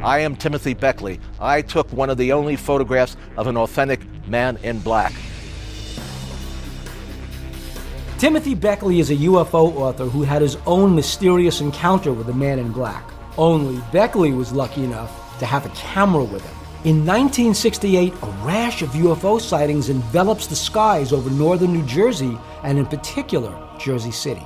I am Timothy Beckley. I took one of the only photographs of an authentic man in black. Timothy Beckley is a UFO author who had his own mysterious encounter with a man in black. Only Beckley was lucky enough to have a camera with him. In 1968, a rash of UFO sightings envelops the skies over northern New Jersey, and in particular, Jersey City.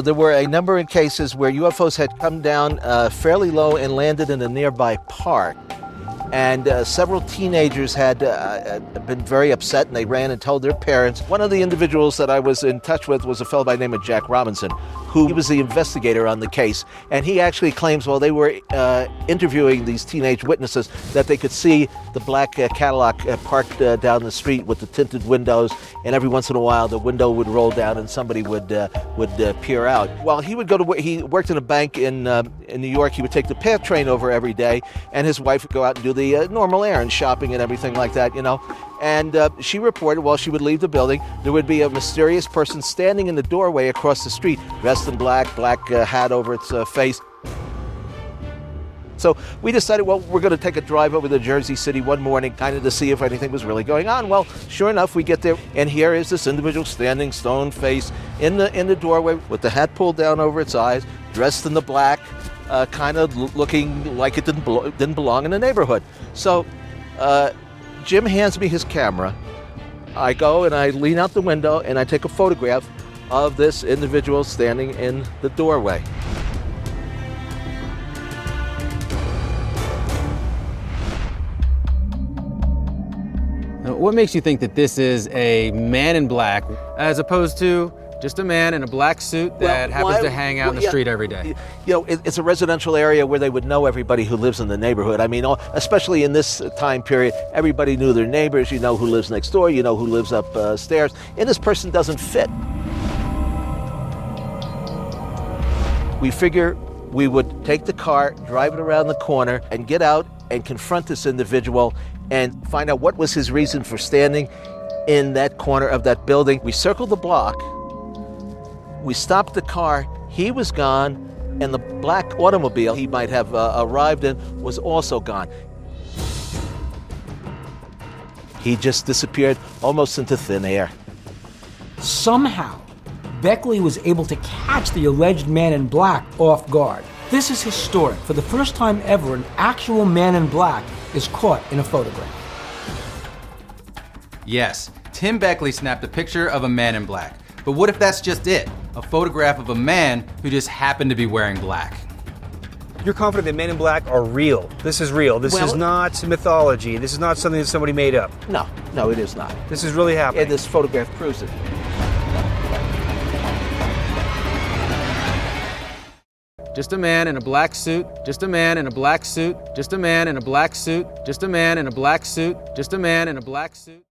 There were a number of cases where UFOs had come down fairly low and landed in a nearby park. And several teenagers had been very upset, and they ran and told their parents. One of the individuals that I was in touch with was a fellow by the name of Jack Robinson, who was the investigator on the case. And he actually claims while they were interviewing these teenage witnesses that they could see the black Cadillac parked down the street with the tinted windows, and every once in a while the window would roll down and somebody would peer out. While he would go to he worked in a bank in New York, he would take the PATH train over every day, and his wife would go out and do the normal errand shopping and everything like that, you know. And she reported while she would leave the building, there would be a mysterious person standing in the doorway across the street, dressed in black hat over its face. So we decided, well, we're going to take a drive over to Jersey City one morning, kind of to see if anything was really going on. Well, sure enough, we get there, and here is this individual standing stone-faced in the doorway with the hat pulled down over its eyes, dressed in the black, kind of looking like it didn't belong in the neighborhood. So Jim hands me his camera. I go and I lean out the window and I take a photograph of this individual standing in the doorway. Now, what makes you think that this is a man in black as opposed to just a man in a black suit that happens to hang out in the street every day? You know, it's a residential area where they would know everybody who lives in the neighborhood. I mean, especially in this time period, everybody knew their neighbors. You know who lives next door, you know who lives upstairs, and this person doesn't fit. We figure we would take the car, drive it around the corner, and get out and confront this individual and find out what was his reason for standing in that corner of that building. We circled the block. We stopped the car, he was gone, and the black automobile he might have arrived in was also gone. He just disappeared almost into thin air. Somehow, Beckley was able to catch the alleged man in black off guard. This is historic. For the first time ever, an actual man in black is caught in a photograph. Yes, Tim Beckley snapped a picture of a man in black. But what if that's just it? A photograph of a man who just happened to be wearing black. You're confident that men in black are real. This is real. This is not mythology. This is not something that somebody made up. No, it is not. This is really happening. And this photograph proves it. Just a man in a black suit, just a man in a black suit, just a man in a black suit, just a man in a black suit, just a man in a black suit.